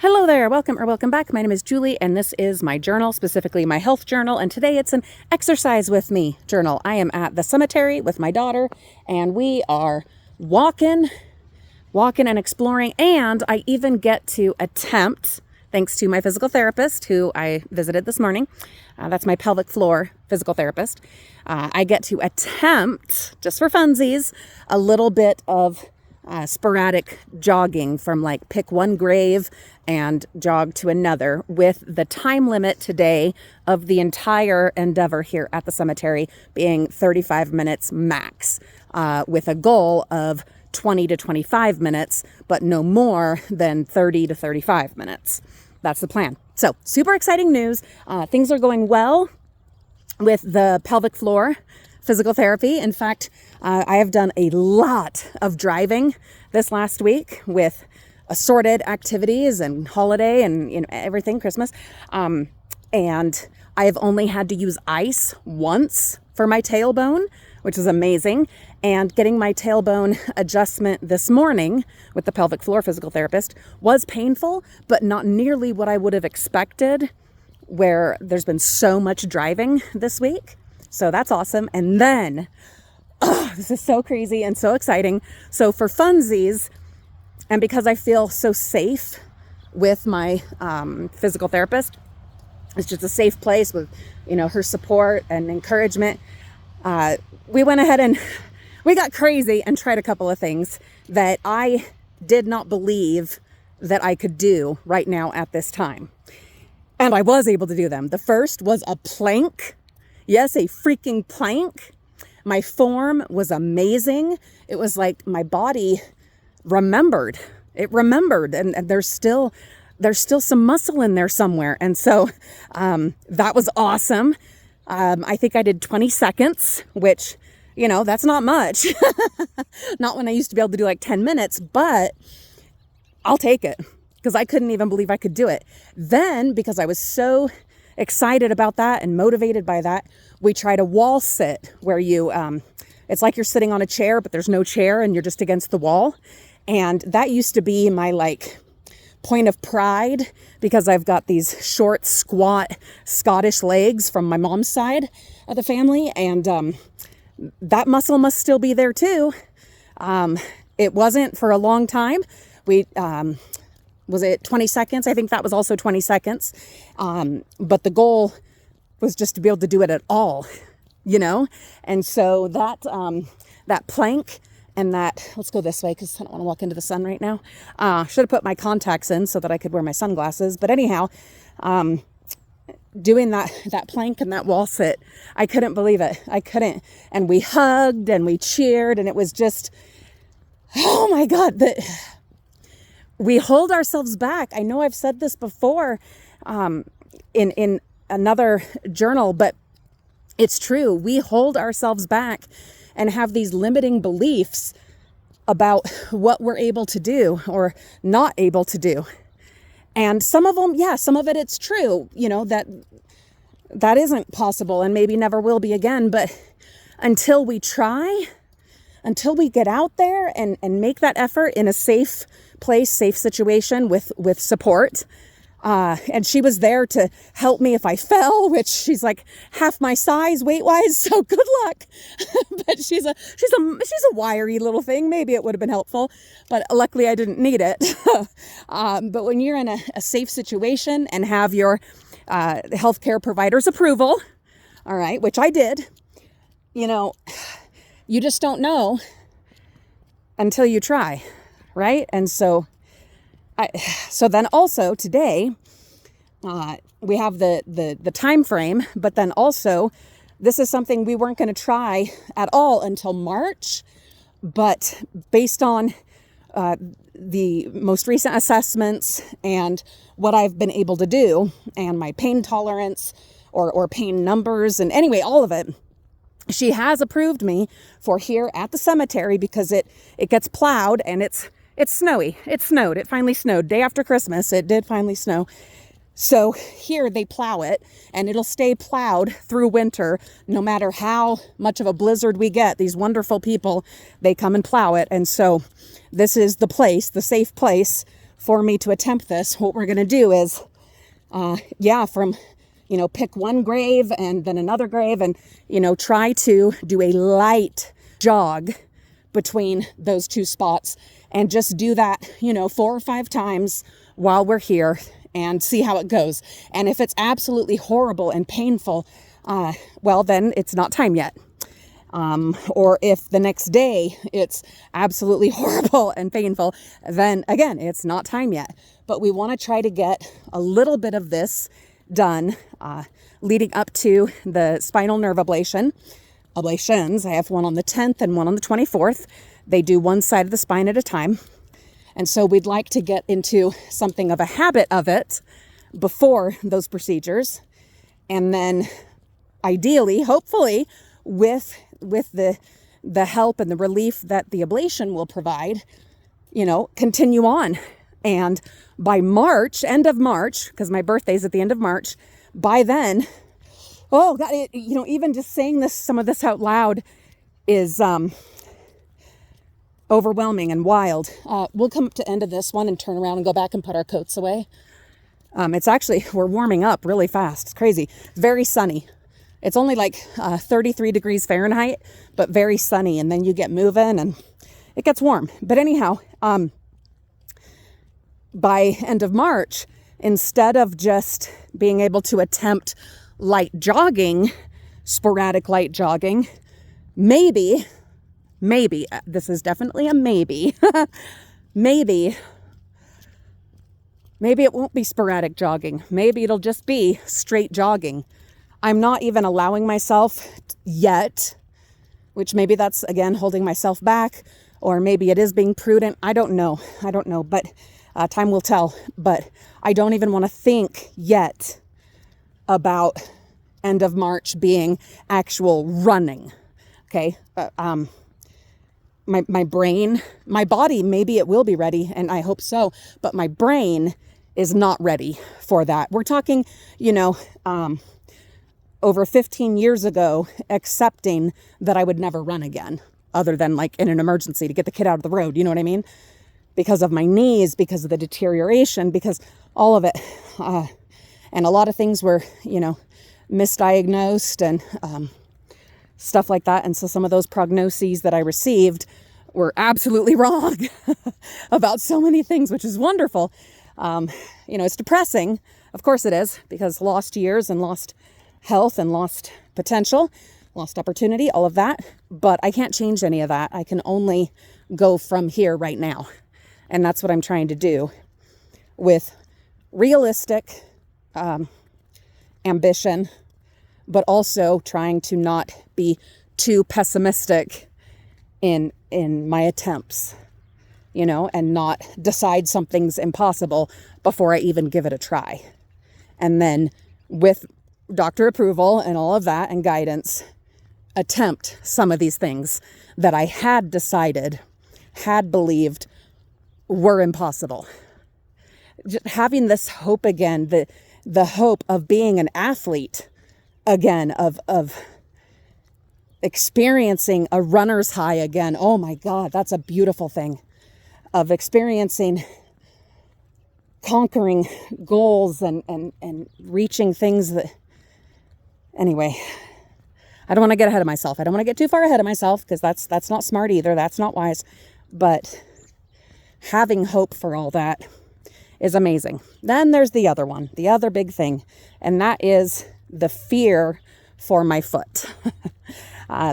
Hello there, welcome or welcome back. My name is Julie and this is my journal, specifically my health journal, and today it's an exercise with me journal. I am at the cemetery with my daughter and we are walking and exploring, and I even get to attempt, thanks to my physical therapist who I visited this morning, that's my pelvic floor physical therapist, I get to attempt, just for funsies, a little bit of sporadic jogging from like pick one grave and jog to another, with the time limit today of the entire endeavor here at the cemetery being 35 minutes max, with a goal of 20 to 25 minutes, but no more than 30 to 35 minutes. That's the plan. So super exciting news. Things are going well with the pelvic floor physical therapy. In fact, I have done a lot of driving this last week with assorted activities and holiday and everything, Christmas. And I have only had to use ice once for my tailbone, which is amazing. And getting my tailbone adjustment this morning with the pelvic floor physical therapist was painful, but not nearly what I would have expected, where there's been so much driving this week. So that's awesome. And then, this is so crazy and so exciting. So for funsies, and because I feel so safe with my physical therapist, it's just a safe place with, her support and encouragement. We went ahead and we got crazy and tried a couple of things that I did not believe that I could do right now at this time. And I was able to do them. The first was a plank. Yes, a freaking plank. My form was amazing. It was like my body remembered. It remembered, and there's still some muscle in there somewhere. And so that was awesome. I think I did 20 seconds, which, that's not much. Not when I used to be able to do like 10 minutes, but I'll take it because I couldn't even believe I could do it. Then, because I was so excited about that and motivated by that, we tried a wall sit where you, it's like you're sitting on a chair, but there's no chair and you're just against the wall. And that used to be my point of pride, because I've got these short, squat Scottish legs from my mom's side of the family. And that muscle must still be there too. It wasn't for a long time. Was it 20 seconds? I think that was also 20 seconds. But the goal was just to be able to do it at all, And so that plank and that, let's go this way because I don't want to walk into the sun right now. Should have put my contacts in so that I could wear my sunglasses. But anyhow, doing that plank and that wall sit, I couldn't believe it. I couldn't. And we hugged and we cheered, and it was just, oh my God, we hold ourselves back. I know I've said this before in another journal, but it's true. We hold ourselves back and have these limiting beliefs about what we're able to do or not able to do. And some of them, some of it, it's true, that isn't possible and maybe never will be again. But until we try, until we get out there and make that effort in a safe place, safe situation with support. And she was there to help me if I fell, which she's like half my size weight-wise, so good luck. But she's a wiry little thing. Maybe it would have been helpful, but luckily I didn't need it. But when you're in a safe situation and have your healthcare provider's approval, all right, which I did, you just don't know until you try, right? And so then also today, we have the time frame, but then also this is something we weren't going to try at all until March, but based on the most recent assessments and what I've been able to do and my pain tolerance or pain numbers, and anyway, all of it, she has approved me for here at the cemetery, because it gets plowed and it's snowy. It snowed. It finally snowed. Day after Christmas, it did finally snow. So here they plow it, and it'll stay plowed through winter, no matter how much of a blizzard we get. These wonderful people, they come and plow it. And so this is the place, the safe place for me to attempt this, what we're going to do is, pick one grave and then another grave and, try to do a light jog between those two spots and just do that, 4 or 5 times while we're here and see how it goes. And if it's absolutely horrible and painful, then it's not time yet. Or if the next day it's absolutely horrible and painful, then again, it's not time yet. But we want to try to get a little bit of this done leading up to the spinal nerve ablations. I have one on the 10th and one on the 24th. They do one side of the spine at a time. And so we'd like to get into something of a habit of it before those procedures. And then ideally, hopefully, with the help and the relief that the ablation will provide, continue on. And by March, end of March, because my birthday's at the end of March, by then, oh God, even just saying some of this out loud is overwhelming and wild. We'll come up to the end of this one and turn around and go back and put our coats away. It's actually, we're warming up really fast. It's crazy. It's very sunny. It's only like 33 degrees Fahrenheit, but very sunny. And then you get moving and it gets warm. But anyhow, by end of March, instead of just being able to attempt light jogging, sporadic light jogging, maybe, this is definitely a maybe, maybe it won't be sporadic jogging. Maybe it'll just be straight jogging. I'm not even allowing myself yet, which maybe that's, again, holding myself back, or maybe it is being prudent. I don't know, but time will tell. But I don't even want to think yet about end of March being actual running, okay? My brain, my body, maybe it will be ready, and I hope so, but my brain is not ready for that. We're talking, over 15 years ago, accepting that I would never run again, other than like in an emergency to get the kid out of the road, you know what I mean? Because of my knees, because of the deterioration, because all of it. And a lot of things were, misdiagnosed and stuff like that. And so some of those prognoses that I received were absolutely wrong about so many things, which is wonderful. It's depressing. Of course it is, because lost years and lost health and lost potential, lost opportunity, all of that. But I can't change any of that. I can only go from here right now. And that's what I'm trying to do with realistic ambition, but also trying to not be too pessimistic in my attempts, and not decide something's impossible before I even give it a try. And then with doctor approval and all of that and guidance, attempt some of these things that I had decided, had believed were impossible. Just having this hope again, the hope of being an athlete again, of experiencing a runner's high again. Oh my God, that's a beautiful thing. Of experiencing, conquering goals and reaching things that, anyway, I don't want to get ahead of myself. I don't want to get too far ahead of myself, because that's not smart either. That's not wise. But having hope for all that is amazing. Then there's the other one, the other big thing, and that is the fear for my foot.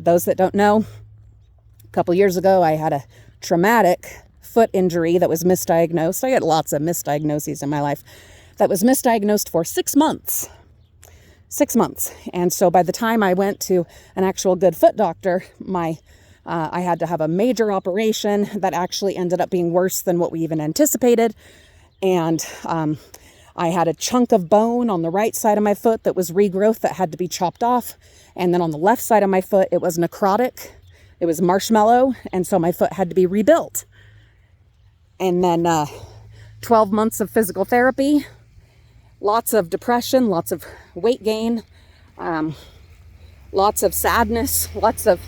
Those that don't know, a couple years ago, I had a traumatic foot injury that was misdiagnosed. I had lots of misdiagnoses in my life. That was misdiagnosed for 6 months. 6 months. And so by the time I went to an actual good foot doctor, I had to have a major operation that actually ended up being worse than what we even anticipated. And I had a chunk of bone on the right side of my foot that was regrowth that had to be chopped off. And then on the left side of my foot, it was necrotic. It was marshmallow. And so my foot had to be rebuilt. And then 12 months of physical therapy, lots of depression, lots of weight gain, lots of sadness, lots of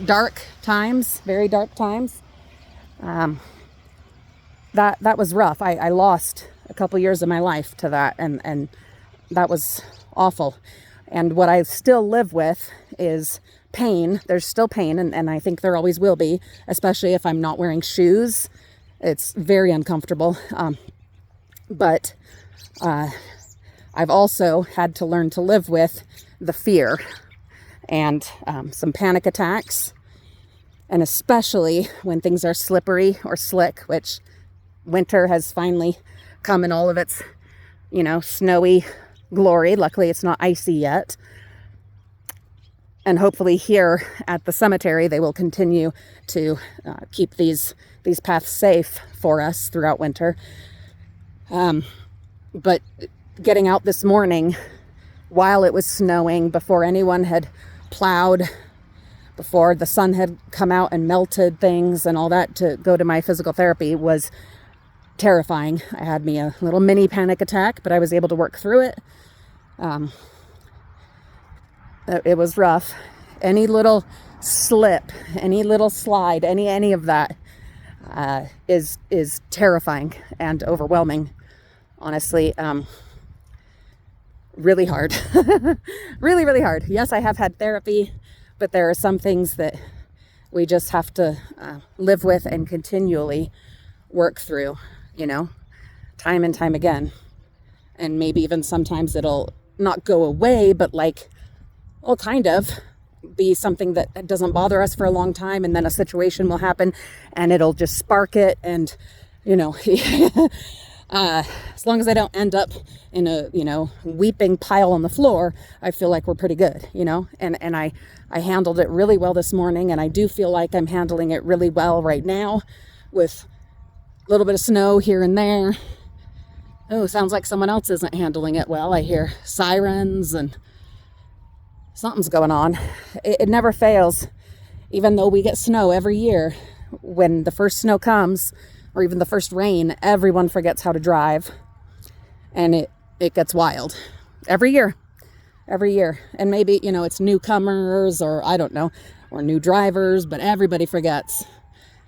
dark times, very dark times. that was rough. I lost a couple years of my life to that, and that was awful. And what I still live with is pain. There's still pain, and I think there always will be, especially if I'm not wearing shoes. It's very uncomfortable. But I've also had to learn to live with the fear and some panic attacks, and especially when things are slippery or slick, which winter has finally come in all of its, snowy glory. Luckily, it's not icy yet. And hopefully here at the cemetery, they will continue to keep these paths safe for us throughout winter. But getting out this morning while it was snowing, before anyone had plowed, before the sun had come out and melted things and all that, to go to my physical therapy was terrifying. I had me a little mini panic attack, but I was able to work through it. It was rough. Any little slip, any little slide, any of that is terrifying and overwhelming. Honestly, really hard. Really, really hard. Yes, I have had therapy, but there are some things that we just have to live with and continually work through, time and time again. And maybe even sometimes it'll not go away, but kind of be something that doesn't bother us for a long time, and then a situation will happen and it'll just spark it. And as long as I don't end up in a weeping pile on the floor, I feel like we're pretty good, and I handled it really well this morning, and I do feel like I'm handling it really well right now, with a little bit of snow here and there. Oh, sounds like someone else isn't handling it well. I hear sirens and something's going on. It never fails. Even though we get snow every year, when the first snow comes, or even the first rain, everyone forgets how to drive. And it gets wild. Every year. And maybe, it's newcomers, or I don't know, or new drivers, but everybody forgets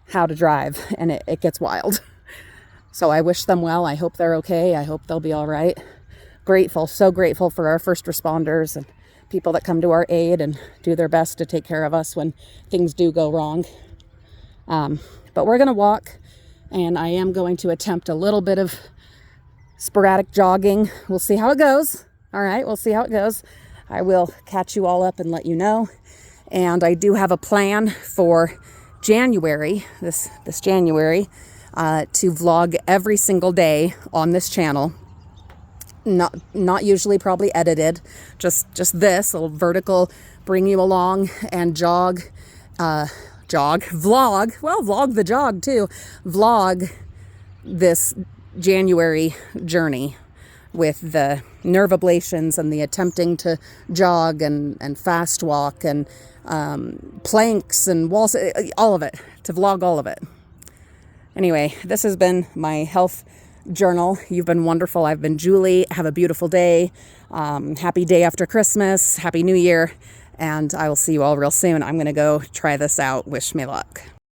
how to drive, and it gets wild. So I wish them well. I hope they're okay. I hope they'll be all right. Grateful, so grateful for our first responders and people that come to our aid and do their best to take care of us when things do go wrong. But we're going to walk, and I am going to attempt a little bit of sporadic jogging. We'll see how it goes. All right, we'll see how it goes. I will catch you all up and let you know. And I do have a plan for January, this January, to vlog every single day on this channel. Not usually probably edited, just this little vertical, bring you along and vlog the jog too, vlog this January journey with the nerve ablations and the attempting to jog and fast walk and planks and walls, all of it, to vlog all of it. Anyway, this has been my health journal. You've been wonderful. I've been Julie. Have a beautiful day. Happy day after Christmas. Happy New Year. And I will see you all real soon. I'm going to go try this out. Wish me luck.